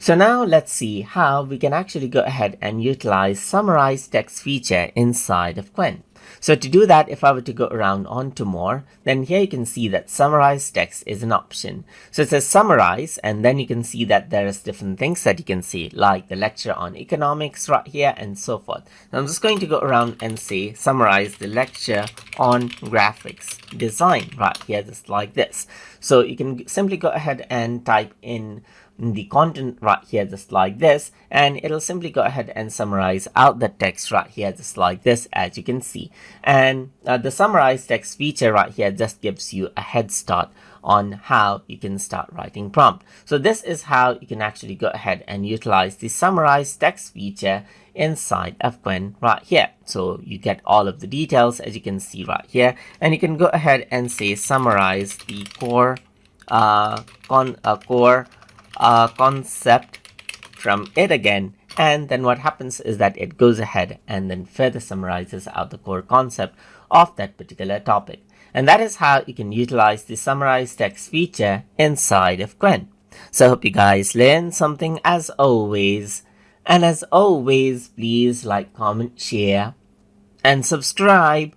So now let's see how we can actually go ahead and utilize summarize text feature inside of Qwen. So to do that, if I were to go around onto more, then here you can see that summarize text is an option. So it says summarize, and then you can see that there is different things that you can see, like the lecture on economics right here and so forth. Now I'm just going to go around and say summarize the lecture on graphics design right here, just like this. So you can simply go ahead and type in the content right here, just like this, and it'll simply go ahead and summarize out the text right here, just like this, as you can see. And the summarize text feature right here just gives you a head start on how you can start writing prompt. So this is how you can actually go ahead and utilize the summarize text feature inside of Qwen right here. So you get all of the details, as you can see right here, and you can go ahead and say summarize the core concept from it again, and then what happens is that it goes ahead and then further summarizes out the core concept of that particular topic. And that is how you can utilize the summarize text feature inside of Qwen. So I hope you guys learned something as always, and as always, please like, comment, share and subscribe